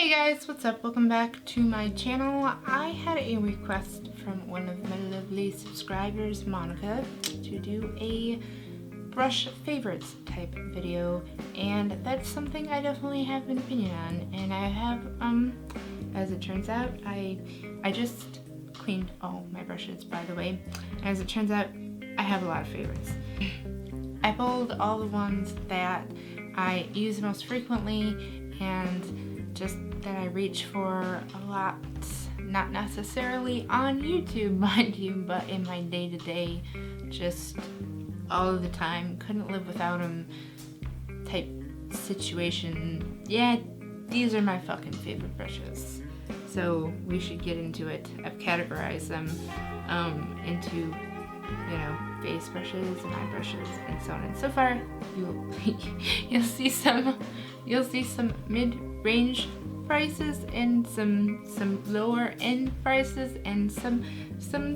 Hey guys, what's up? Welcome back to my channel. I had a request from one of my lovely subscribers, Monica, to do a brush favorites type video, and that's something I definitely have an opinion on. And I have, as it turns out, I just cleaned all my brushes, by the way. As it turns out, I have a lot of favorites. I pulled all the ones that I use most frequently and just that I reach for a lot, not necessarily on YouTube, mind you, but in my day-to-day, just all of the time, couldn't live without them type situation. Yeah, these are my fucking favorite brushes. So we should get into it. I've categorized them into, you know, face brushes and eye brushes and so on. And so far, you'll see some mid-range prices and some lower end prices and some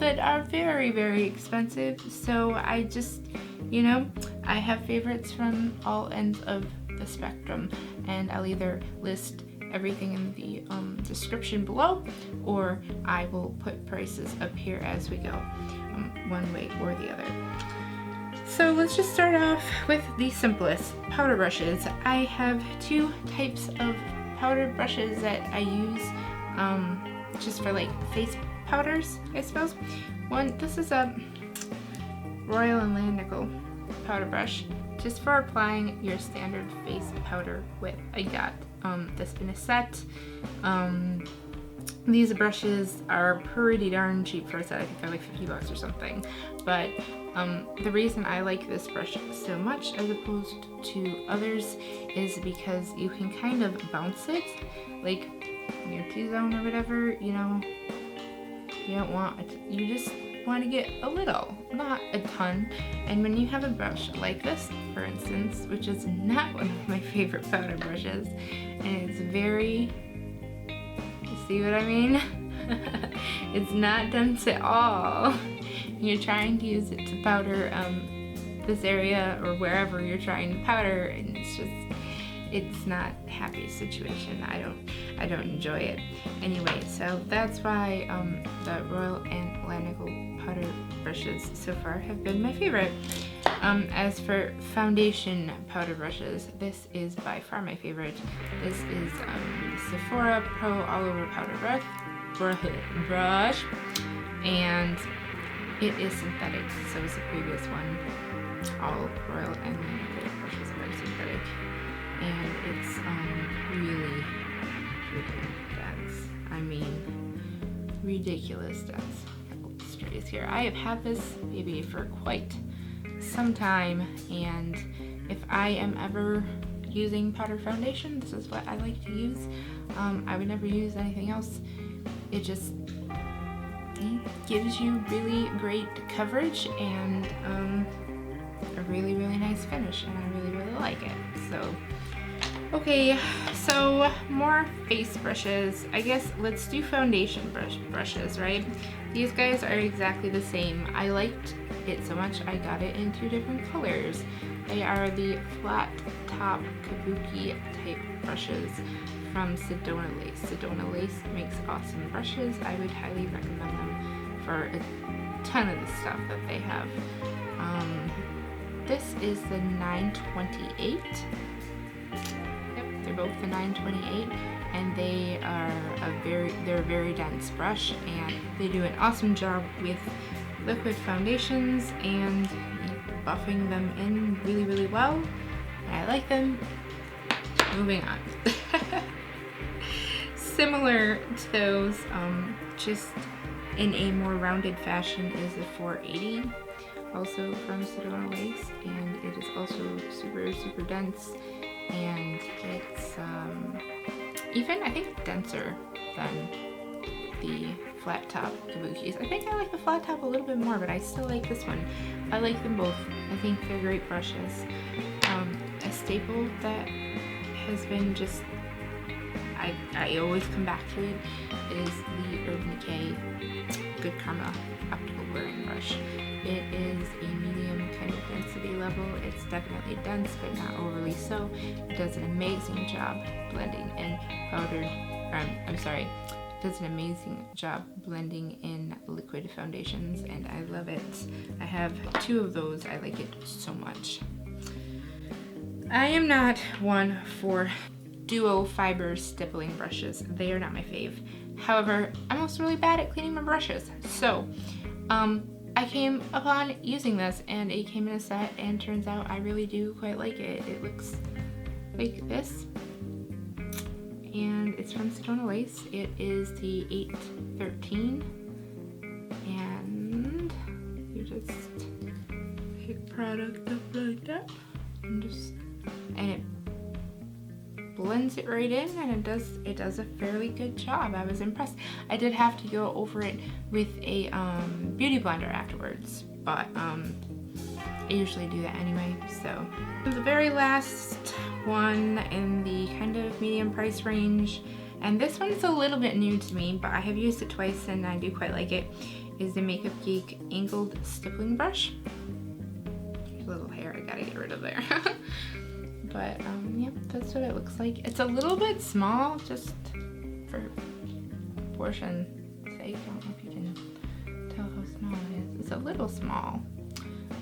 that are very, very expensive. So I just, you know, I have favorites from all ends of the spectrum, and I'll either list everything in the description below, or I will put prices up here as we go, one way or the other. So let's just start off with the simplest, powder brushes. I have two types of powder brushes that I use just for like face powders, I suppose. This is a Royal and Langnickel powder brush, just for applying your standard face powder with. I got this in a set. These brushes are pretty darn cheap for a set. I think they're like 50 bucks or something. But the reason I like this brush so much as opposed to others is because you can kind of bounce it, like your T-zone or whatever, you know. You don't want it, you just want to get a little, not a ton. And when you have a brush like this, for instance, which is not one of my favorite powder brushes, and it's very, you see what I mean? It's not dense at all. You're trying to use it to powder this area or wherever you're trying to powder, and it's not a happy situation. I don't enjoy it. Anyway, so that's why the Royal and Langnickel powder brushes so far have been my favorite. As for foundation powder brushes, this is by far my favorite. This is the Sephora Pro All Over Powder Brush, and it is synthetic, so is the previous one. All Royal and Langnickel brushes are synthetic, and it's really dense. I mean, ridiculous dense. Strays here. I have had this baby for quite some time, and if I am ever using powder foundation, this is what I like to use. I would never use anything else. It just gives you really great coverage and a really, really nice finish, and I really, really like it. So okay, so more face brushes. I guess let's do foundation brushes, right? These guys are exactly the same. I liked it so much I got it in two different colors. They are the flat top kabuki type brushes from Sedona Lace. Sedona Lace makes awesome brushes. I would highly recommend them for a ton of the stuff that they have. This is the 928. They're both the 928, and they are they're a very dense brush, and they do an awesome job with liquid foundations and buffing them in really, really well. And I like them. Moving on. Similar to those, just in a more rounded fashion, is the 480, also from Sedona Lace, and it is also super, super dense. And it's even, I think, denser than the flat top kabukis. I think I like the flat top a little bit more, but I still like this one. I like them both. I think they're great brushes. A staple that has been just, I always come back to it, is the Urban Decay Good Karma optical blurring brush. It is a medium kind of density level. It's definitely dense, but not overly so. It does an amazing job blending in powdered I'm sorry, does an amazing job blending in liquid foundations, and I love it. I have 2 of those. I like it so much. I am not one for duo fiber stippling brushes. They are not my fave. However, I'm also really bad at cleaning my brushes. So, I came upon using this, and it came in a set, and turns out I really do quite like it. It looks like this, and it's from Sedona Lace. It is the 813, and you just pick product up like that, and it blends it right in, and it does a fairly good job. I was impressed. I did have to go over it with a beauty blender afterwards, but I usually do that anyway. So the very last one in the kind of medium price range, and this one is a little bit new to me, but I have used it twice and I do quite like it, is the Makeup Geek Angled Stippling Brush. There's a little hair I gotta get rid of there. But yeah, that's what it looks like. It's a little bit small, just for proportion sake. I don't know if you can tell how small it is. It's a little small,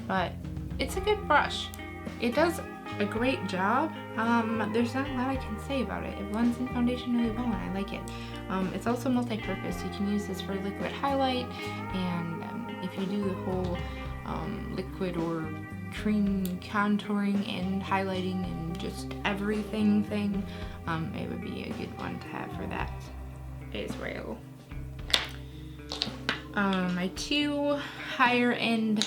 but it's a good brush. It does a great job. There's not a lot I can say about it. It blends in foundation really well, and I like it. It's also multi-purpose. You can use this for liquid highlight, and if you do the whole liquid or cream contouring and highlighting and just everything thing, it would be a good one to have for that as well. My 2 higher end,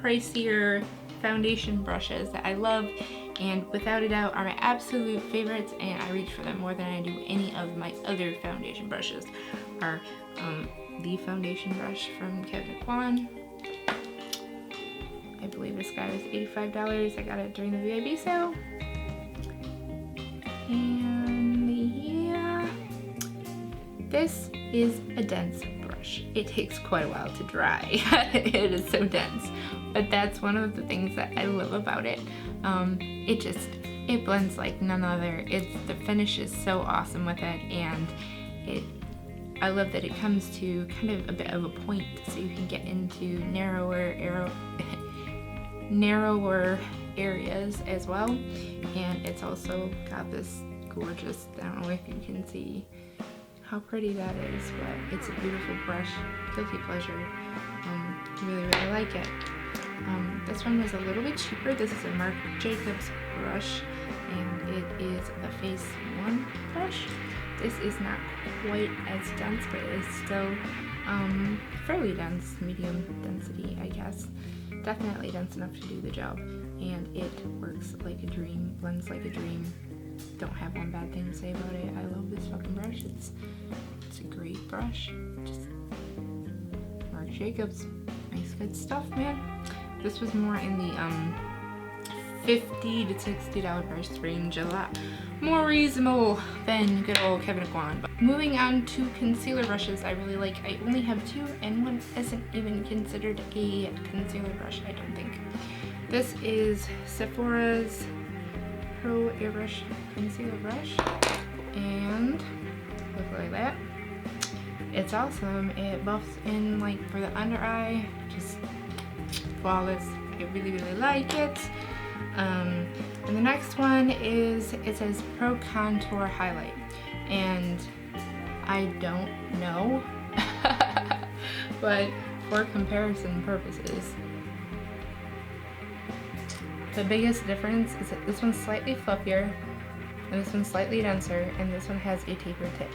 pricier foundation brushes that I love, and without a doubt are my absolute favorites, and I reach for them more than I do any of my other foundation brushes, are the foundation brush from Kevin Kwan. I believe this guy was $85. I got it during the VIB sale. And yeah, this is a dense brush. It takes quite a while to dry. It is so dense, but that's one of the things that I love about it. It blends like none other. The finish is so awesome with it, and I love that it comes to kind of a bit of a point, so you can get into narrower areas as well. And it's also got this gorgeous, I don't know if you can see how pretty that is, but it's a beautiful brush. Guilty pleasure. Really, really like it. This one was a little bit cheaper. This is a Marc Jacobs brush, and it is the Phase 1 brush. This is not quite as dense, but it is still fairly dense, medium density, I guess. Definitely dense enough to do the job, and it works like a dream, blends like a dream. Don't have one bad thing to say about it. I love this fucking brush. It's a great brush. Just Marc Jacobs, nice good stuff, man. This was more in the $50 to $60 price range, a lot more reasonable than good old Kevin Kwan. But moving on to concealer brushes, I really like. I only have 2, and one isn't even considered a concealer brush, I don't think. This is Sephora's Pro Airbrush Concealer Brush, and look like that. It's awesome. It buffs in like for the under eye, just flawless. I really, really like it. And the next one is, it says Pro Contour Highlight, and I don't know, but for comparison purposes, the biggest difference is that this one's slightly fluffier, and this one's slightly denser, and this one has a taper tip,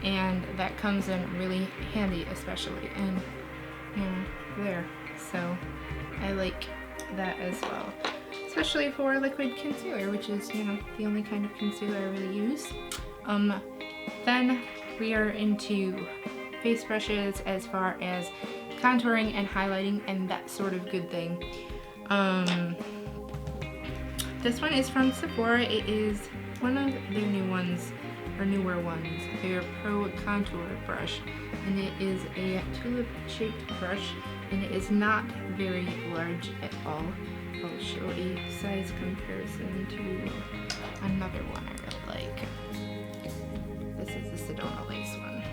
and that comes in really handy, especially in, there. So I like that as well, especially for liquid concealer, which is, the only kind of concealer I really use. Then we are into face brushes as far as contouring and highlighting and that sort of good thing. This one is from Sephora. It is one of their new ones, or newer ones, their Pro Contour brush, and it is a tulip shaped brush, and it is not very large at all. I'll show a size comparison to another one I really like. This is the Sedona lace one.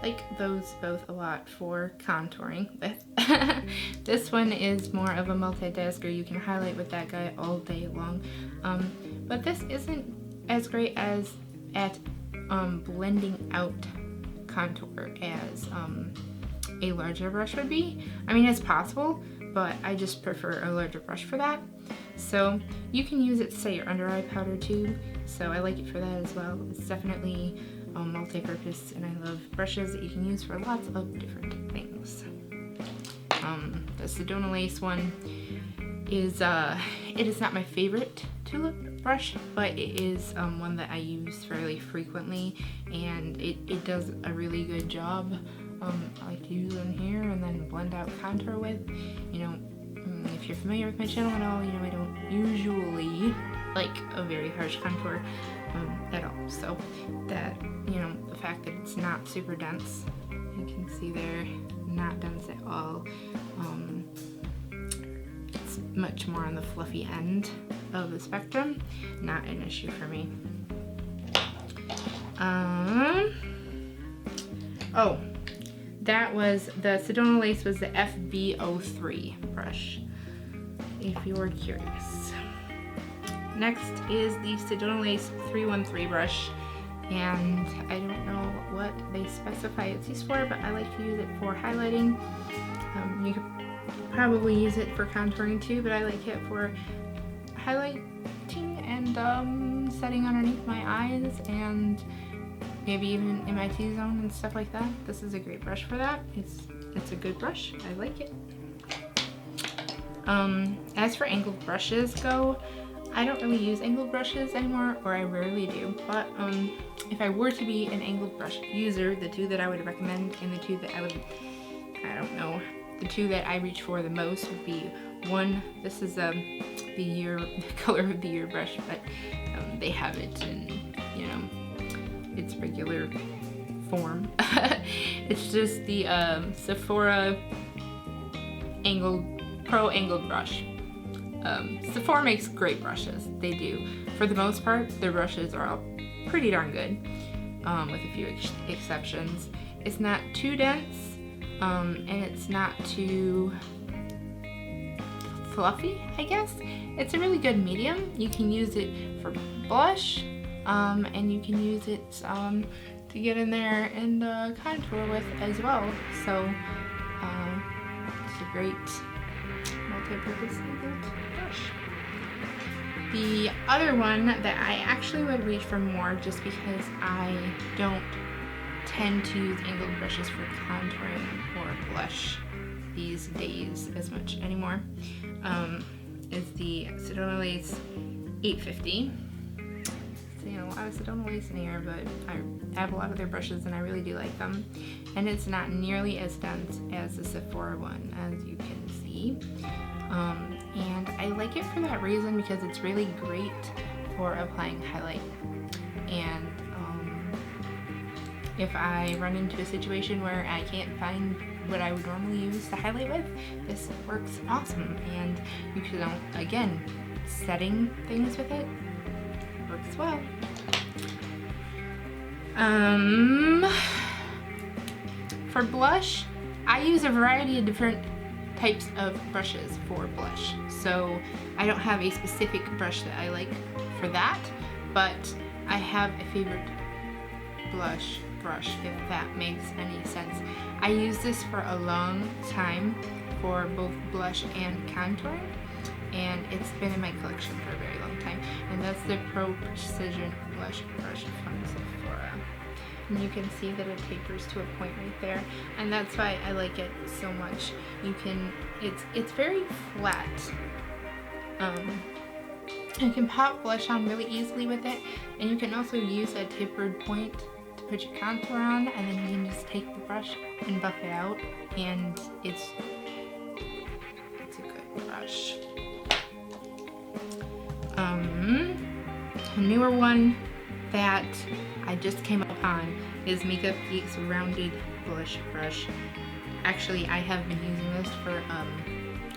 Like those both a lot for contouring with. This one is more of a multitasker. You can highlight with that guy all day long. But this isn't as great as at blending out contour as a larger brush would be. I mean, it's possible, but I just prefer a larger brush for that. So you can use it to set your under eye powder too, so I like it for that as well. It's definitely multi-purpose, and I love brushes that you can use for lots of different things. The Sedona lace one is it is not my favorite tulip brush, but it is one that I use fairly frequently, and it does a really good job. I like to use on here and then blend out contour with. You know, if you're familiar with my channel at all, you know I don't usually like a very harsh contour at all. So that, you know, the fact that it's not super dense, you can see there, not dense at all. It's much more on the fluffy end of the spectrum. Not an issue for me. Oh, that was the Sedona lace was the FB03 brush, if you were curious. Next is the Sedona lace 313 brush, and I don't know what they specify it's used for, but I like to use it for highlighting. You could probably use it for contouring too, but I like it for highlighting and setting underneath my eyes and maybe even in my T-zone and stuff like that. This is a great brush for that. It's a good brush. I like it. As for angled brushes go, I don't really use angled brushes anymore, or I rarely do, but if I were to be an angled brush user, the two that I would recommend and the two that I would, I don't know, the two that I reach for the most would be one, this is the color of the year brush, but they have it in, you know, its regular form. It's just the Sephora Pro Angled brush. Sephora makes great brushes. They do. For the most part, their brushes are all pretty darn good, with a few exceptions. It's not too dense, and it's not too fluffy, I guess. It's a really good medium. You can use it for blush, and you can use it to get in there and contour with as well. So it's a great multi-purpose brush. The other one that I actually would reach for more, just because I don't tend to use angled brushes for contouring or blush these days as much anymore, is the Sedona lace 850. You know, a lot of Sedona lace in here, but I have a lot of their brushes and I really do like them. And it's not nearly as dense as the Sephora one, as you can see. And I like it for that reason, because it's really great for applying highlight. And if I run into a situation where I can't find what I would normally use to highlight with, this works awesome. And you can, again, setting things with it works well. For blush, I use a variety of different types of brushes for blush. So I don't have a specific brush that I like for that, but I have a favorite blush brush, if that makes any sense. I used this for a long time for both blush and contouring, and it's been in my collection for a very long time, and that's the Pro Precision Blush Brush from Sephora. And you can see that it tapers to a point right there, and that's why I like it so much. You can, it's very flat. You can pop blush on really easily with it, and you can also use a tapered point to put your contour on, and then you can just take the brush and buff it out, and it's a good brush. A newer one that I just came upon is Makeup Geek's Rounded Blush Brush. Actually, I have been using this for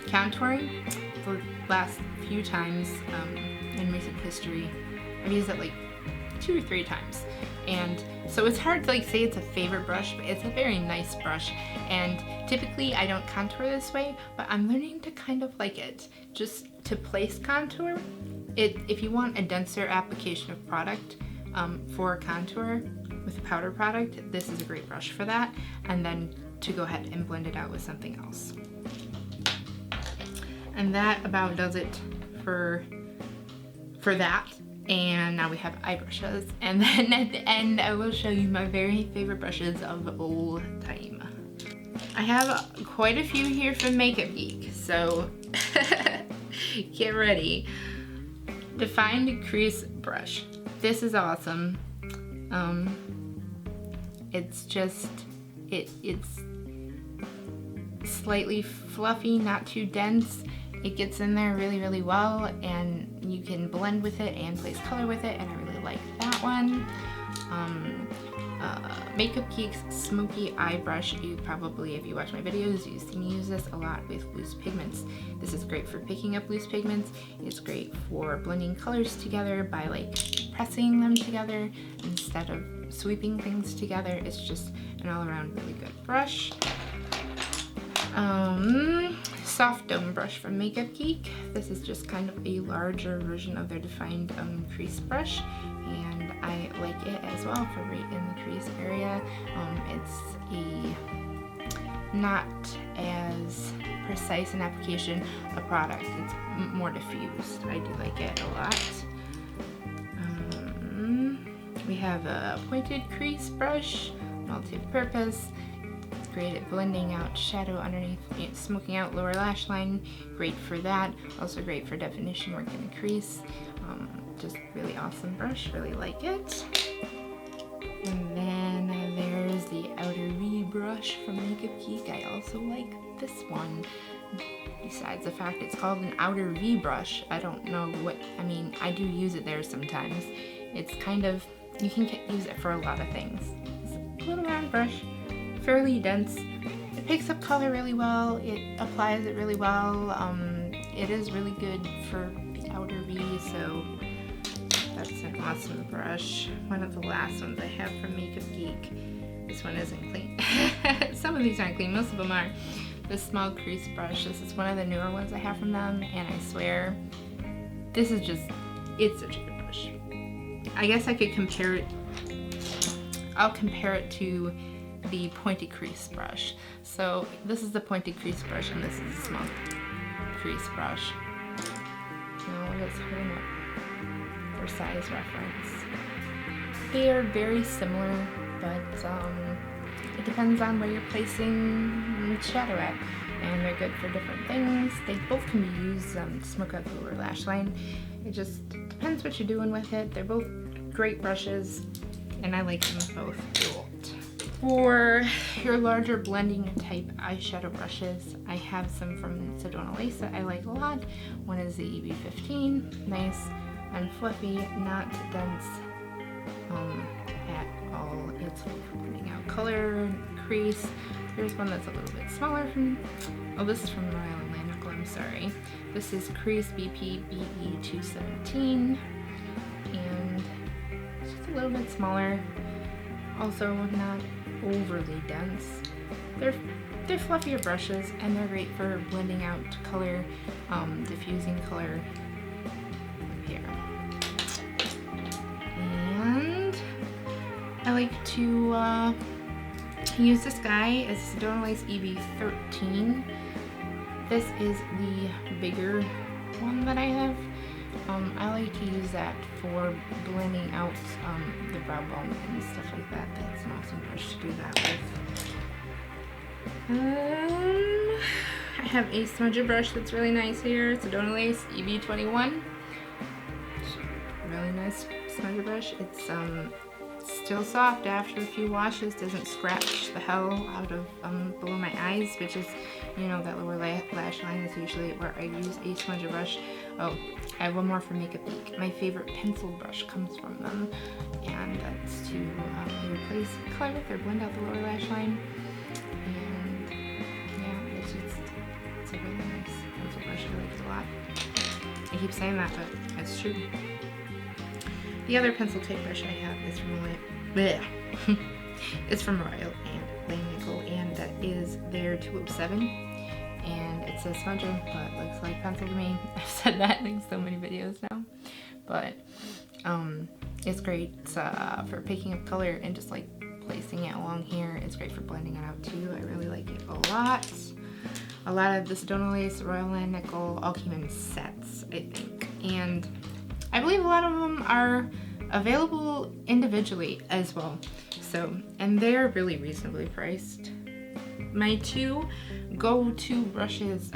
contouring the last few times in recent history. I've used it like 2 or 3 times. And so it's hard to like say it's a favorite brush, but it's a very nice brush. And typically I don't contour this way, but I'm learning to kind of like it. Just to place contour, if you want a denser application of product for contour with a powder product, this is a great brush for that. And then to go ahead and blend it out with something else. And that about does it for that. And now we have eye brushes, and then at the end I will show you my very favorite brushes of all time. I have quite a few here from Makeup Geek, so get ready. Defined Crease Brush. This is awesome. It's just, it's slightly fluffy, not too dense. It gets in there really, really well, and you can blend with it and place color with it, and I really like that one. Makeup Geek's Smoky Eye Brush. You probably, if you watch my videos, you see me use this a lot with loose pigments. This is great for picking up loose pigments. It's great for blending colors together by like pressing them together instead of sweeping things together. It's just an all-around really good brush. Soft Dome Brush from Makeup Geek. This is just kind of a larger version of their defined crease brush, and I like it as well for right in the crease area. It's a not as precise an application of product. It's more diffused. I do like it a lot. We have a pointed crease brush, multi-purpose. Great at blending out shadow underneath, smoking out lower lash line. Great for that. Also great for definition work in the crease. Just really awesome brush. Really like it. And then there's the Outer V brush from Makeup Geek. I also like this one. Besides the fact it's called an Outer V brush, I don't know what, I mean, I do use it there sometimes. It's kind of, you can use it for a lot of things. It's a little round brush. Fairly dense. It picks up color really well. It applies it really well. It is really good for the Outer V, so that's an awesome brush. One of the last ones I have from Makeup Geek. This one isn't clean. Some of these aren't clean. Most of them are. The small crease brush. This is one of the newer ones I have from them, and I swear, this is just, it's such a good brush. I guess I could compare it. I'll compare it to the pointed crease brush. So this is the pointed crease brush, and this is the small crease brush. Now let's hold up for size reference. They are very similar, but it depends on where you're placing shadow at, and they're good for different things. They both can be used to smoke out the lower lash line. It just depends what you're doing with it. They're both great brushes, and I like them both a lot. For your larger blending type eyeshadow brushes, I have some from Sedona Lace that I like a lot. One is the EB15, nice and fluffy, not dense at all. It's for blending out color, crease. Here's one that's a little bit smaller from, oh, this is from Langnickel, I'm sorry. This is Crease BP BE217, and it's just a little bit smaller. Also not overly dense. They're fluffier brushes, and they're great for blending out color, diffusing color here. And I like to use this guy as Sedona Lace EB13. This is the bigger one that I have. I like to use that for blending out the brow bone and stuff like that. That's an awesome brush to do that with. I have a smudger brush that's really nice here. Sedona Lace EB21. Really nice smudger brush. It's still soft after a few washes. Doesn't scratch the hell out of below my eyes, which is, you know, that lower lash line is usually where I use a smudger brush. Oh, I have one more from Makeup Geek. My favorite pencil brush comes from them, and that's to either place color with or blend out the lower lash line. And yeah, it's a really nice pencil brush. I like it a lot. I keep saying that, but it's true. The other pencil type brush I have is from it's from Royal and Langnickel, and that is their Tulip 7. And it says smudger, but looks like pencil to me. I've said that in so many videos now. But it's great for picking up color and just like placing it along here. It's great for blending it out too. I really like it a lot. A lot of the Sedona lace, Royal Langnickel all came in sets, I think. And I believe a lot of them are available individually as well. So, and they're really reasonably priced. My two go-to brushes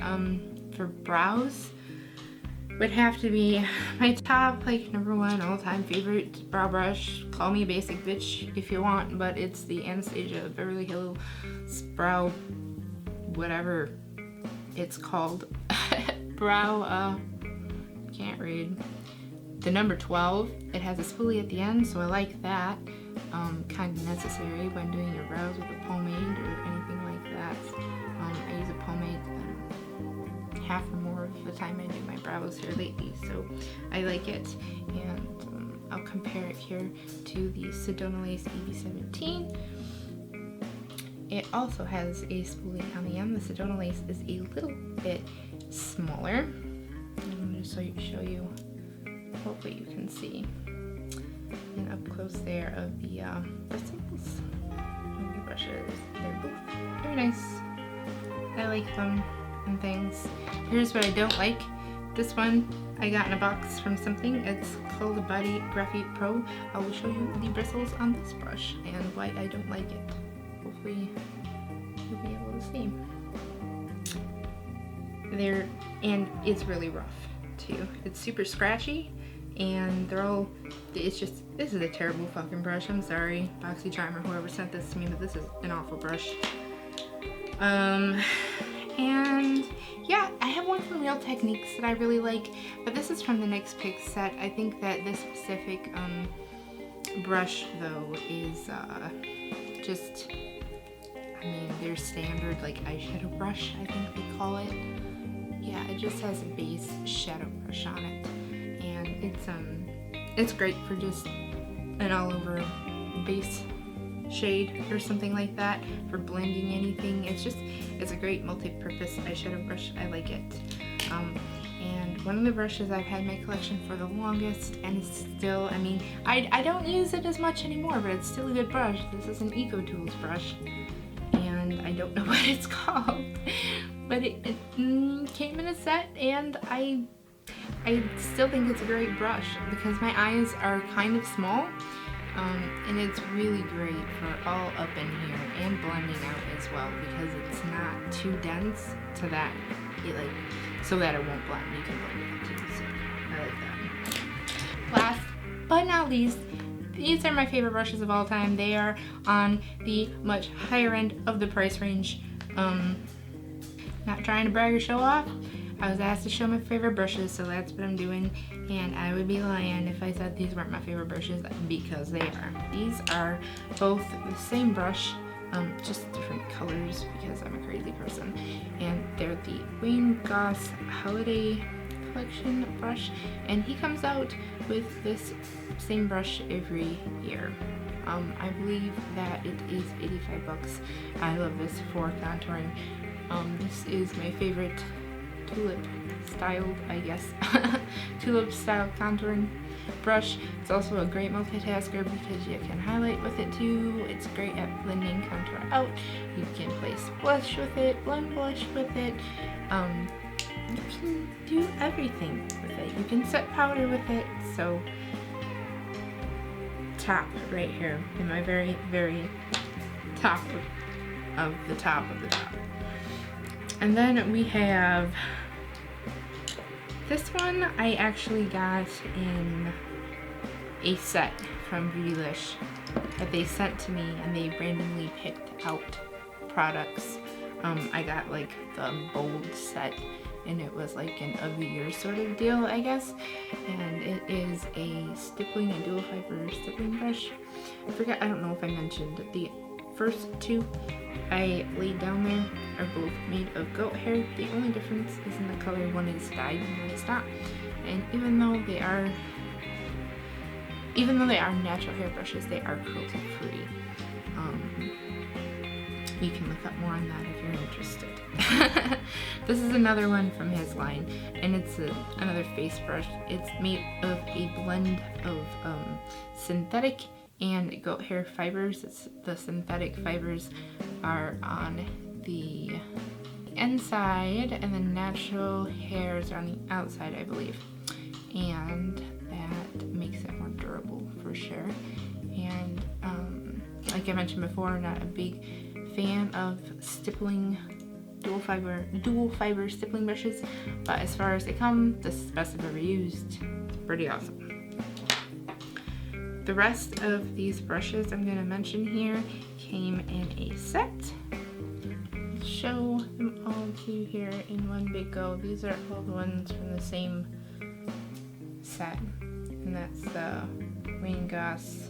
for brows would have to be my top, like, #1 all-time favorite brow brush. Call me a basic bitch if you want, but it's the Anastasia Beverly Hills brow, whatever it's called, brow, can't read. The number 12, it has a spoolie at the end, so I like that. Kind of necessary when doing your brows with a pomade or anything like that. I use a pomade half or more of the time I do my brows here lately, so I like it. And I'll compare it here to the Sedona Lace EV17. It also has a spoolie on the end. The Sedona Lace is a little bit smaller. I'm going to show you, hopefully you can see an up close there of the bristles of the brushes. They're both very nice. I like them and things. Here's what I don't like. This one I got in a box from something. It's called the Body Graphite Pro. I will show you the bristles on this brush and why I don't like it. Hopefully you'll be able to see. And it's really rough too. It's super scratchy, and they're all, it's just, this is a terrible fucking brush. I'm sorry, BoxyCharm or whoever sent this to me, but this is an awful brush. And yeah, I have one from Real Techniques that I really like, but this is from the NYX Pick set. I think that this specific brush though is just, I mean, their standard like eyeshadow brush, I think they call it. Yeah, it just has a base shadow brush on it, and it's great for just an all over base shade or something like that, for blending anything. It's a great multi-purpose eyeshadow brush. I like it. And one of the brushes I've had in my collection for the longest, and it's still, I mean, I don't use it as much anymore, but it's still a good brush. This is an Eco Tools brush, and I don't know what it's called, but it came in a set, and I still think it's a great brush because my eyes are kind of small. And it's really great for all up in here and blending out as well, because it's not too dense to that so that it won't blend. You can blend it out too, so I like that. Last but not least, these are my favorite brushes of all time. They are on the much higher end of the price range. Not trying to brag or show off. I was asked to show my favorite brushes, so that's what I'm doing, and I would be lying if I said these weren't my favorite brushes, because they are. These are both the same brush, just different colors because I'm a crazy person, and they're the Wayne Goss Holiday Collection brush, and he comes out with this same brush every year. I believe that it is 85 bucks. I love this for contouring. This is my favorite tulip styled, I guess, tulip style contouring brush. It's also a great multitasker because you can highlight with it too. It's great at blending contour out. You can place blush with it, blend blush with it. You can do everything with it. You can set powder with it. So top right here in my very, very top of the top of the top. And then we have this one I actually got in a set from Beautylish that they sent to me, and they randomly picked out products. I got like the bold set, and it was like an of the year sort of deal, I guess. And it is a stippling and dual fiber stippling brush. I don't know if I mentioned the first two I laid down there are both made of goat hair. The only difference is in the color. One is dyed and one is not. And even though they are even though they are natural hair brushes, they are cruelty free. You can look up more on that if you're interested. This is another one from his line, and it's another face brush. It's made of a blend of synthetic and goat hair fibers. The synthetic fibers are on the inside, and the natural hairs are on the outside, I believe. And that makes it more durable for sure. And like I mentioned before, I'm not a big fan of stippling dual fiber stippling brushes, but as far as they come, this is the best I've ever used. Pretty awesome. The rest of these brushes I'm going to mention here came in a set. I'll show them all to you here in one big go. These are all the ones from the same set, and that's the Goss,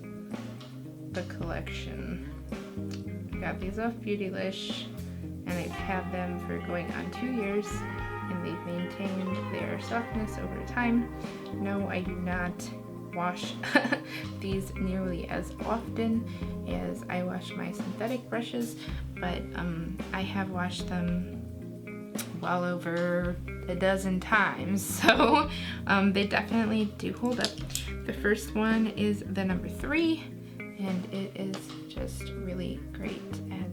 the collection. Got these off Beautylish, and I've had them for going on 2 years, and they've maintained their softness over time. No, I do not wash these nearly as often as I wash my synthetic brushes, but I have washed them well over a dozen times, so they definitely do hold up. The first one is the number 3, and it is just really great at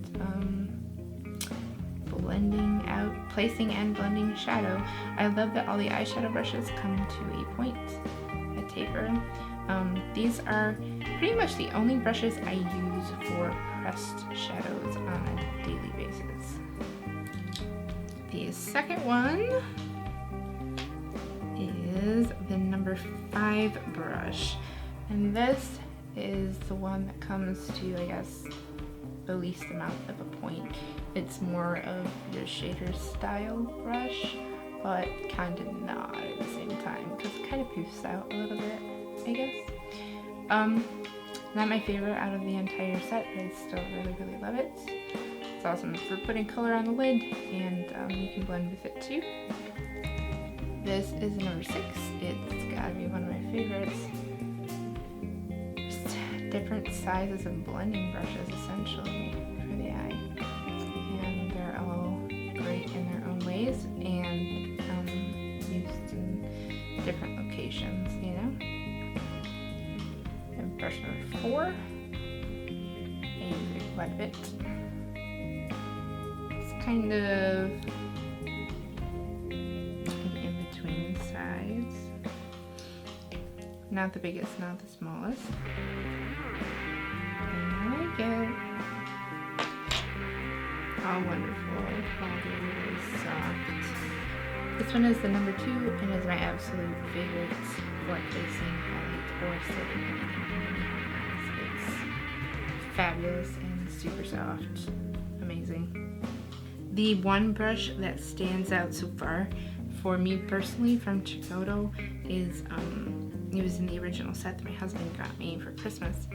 placing and blending shadow. I love that all the eyeshadow brushes come to a point, a taper. These are pretty much the only brushes I use for pressed shadows on a daily basis. The second one is the number 5 brush, and this is the one that comes to, I guess, the least amount of a point. It's more of your shader style brush, but kind of not at the same time, because it kind of poofs out a little bit, I guess. Not my favorite out of the entire set, but I still really love it. It's awesome for putting color on the lid, and you can blend with it too. This is number 6. It's gotta be one of my favorites. Just different sizes of blending brushes, essentially, for the eye. And they're all great in their own ways, and used in different locations, you know? And brush number 4. I use it quite a bit. It's kind of an in-between size. Not the biggest, not the smallest. And I like it. All wonderful, all really soft. This one is the number 2 and is my absolute favorite for placing highlight or setting. It's fabulous and super soft. Amazing. The one brush that stands out so far for me personally from Chicoto is it was in the original set that my husband got me for Christmas,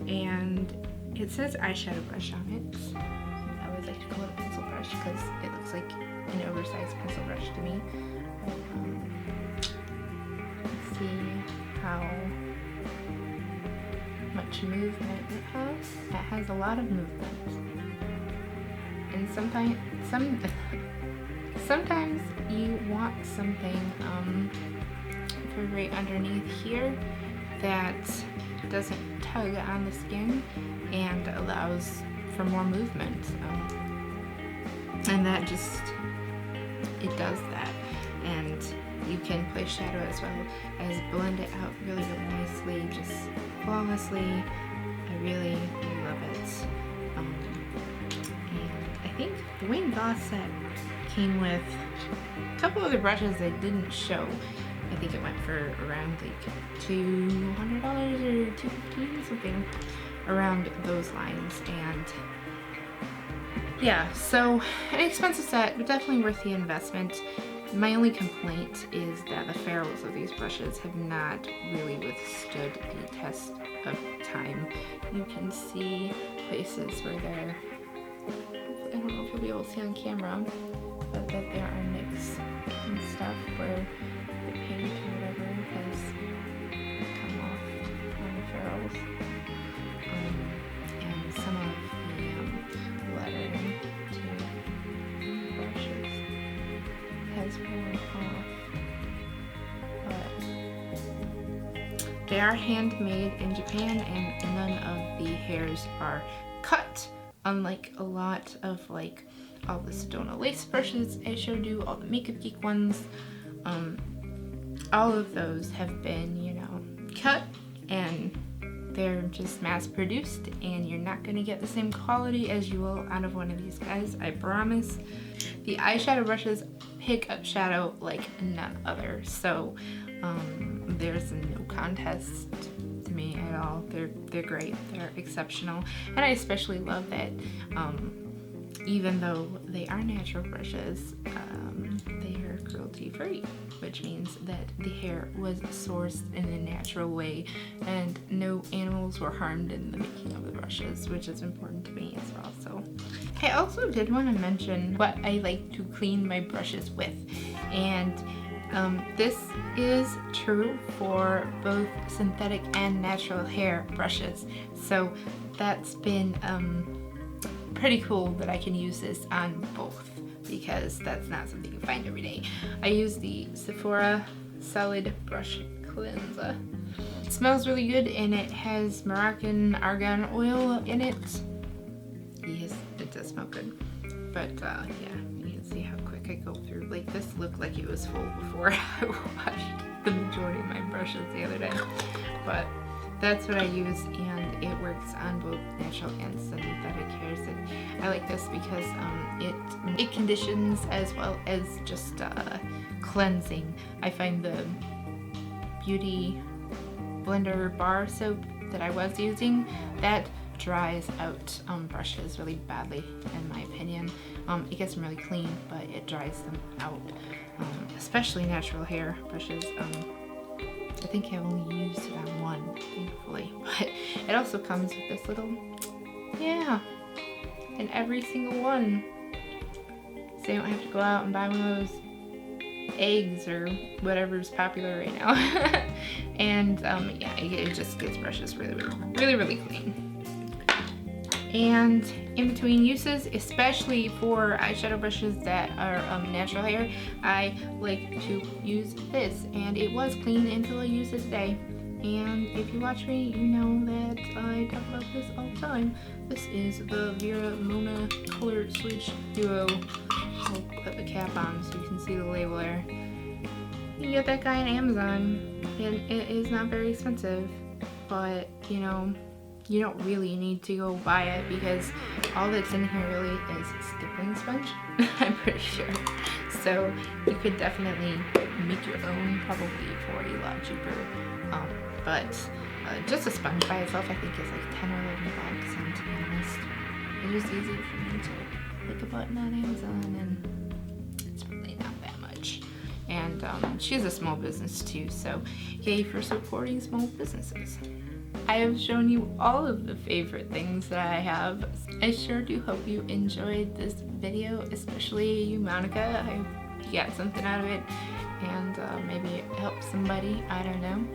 and it says eyeshadow brush on it. I always like to call it a pencil brush because it looks like an oversized pencil brush to me. But, let's see how much movement it has. It has a lot of movement, and sometimes you want something for right underneath here that doesn't tug on the skin and allows for more movement, and that just, it does that. And you can place shadow as well as blend it out really nicely, just flawlessly. I really love it. And I think the Wayne Goss set came with a couple other brushes I didn't show. I think it went for around like $200 or $250, something around those lines. And yeah, so an expensive set, but definitely worth the investment. My only complaint is that the ferrules of these brushes have not really withstood the test of time. You can see places where they're, I don't know if you'll be able to see on camera, but that there are nicks and stuff where the paint or whatever has come off guys were off. But they are handmade in Japan, and none of the hairs are cut, unlike a lot of like all the Sedona lace brushes I showed you, all the Makeup Geek ones. All of those have been, you know, cut, and they're just mass produced, and you're not gonna get the same quality as you will out of one of these guys, I promise. The eyeshadow brushes pick up shadow like none other, so there's no contest to me at all. They're great, they're exceptional, and I especially love that even though they are natural brushes, they are cruelty free, which means that the hair was sourced in a natural way and no animals were harmed in the making of the brushes, which is important to me as well. So I also did want to mention what I like to clean my brushes with, and this is true for both synthetic and natural hair brushes. So that's been pretty cool that I can use this on both, because that's not something you find every day. I use the Sephora Solid Brush Cleanser. It smells really good, and it has Moroccan argan oil in it. Yes, it does smell good. But yeah, you can see how quick I go through. Like, this looked like it was full before I washed the majority of my brushes the other day. But that's what I use, and it works on both natural and synthetic hairs. And I like this because it conditions as well as just cleansing. I find the Beauty Blender bar soap that I was using, that dries out brushes really badly, in my opinion. It gets them really clean, but it dries them out, especially natural hair brushes. I think I've only used it on one, thankfully, but it also comes with this little, yeah, in every single one, so you don't have to go out and buy one of those eggs or whatever's popular right now. And yeah, it just gets brushes really clean. And in between uses, especially for eyeshadow brushes that are natural hair, I like to use this, and it was clean until I used it today. And if you watch me, you know that I talk about this all the time. This is the Vera Mona Color Switch Duo. I'll put the cap on so you can see the label there. You can get that guy on Amazon, and it is not very expensive, but you know, you don't really need to go buy it, because all that's in here really is stippling sponge, I'm pretty sure. So you could definitely make your own, probably for a lot cheaper. But just a sponge by itself I think is like 10 or 11 bucks, and to be honest, it was easy for me to click a button on Amazon, and it's really not that much. And she has a small business too, so yay for supporting small businesses. I have shown you all of the favorite things that I have. I sure do hope you enjoyed this video, especially you, Monica. I hope you got something out of it, and maybe it helped somebody, I don't know.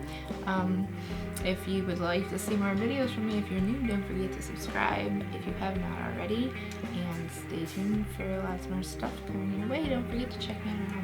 If you would like to see more videos from me, if you're new, don't forget to subscribe if you have not already, and stay tuned for lots more stuff coming your way. Don't forget to check me out on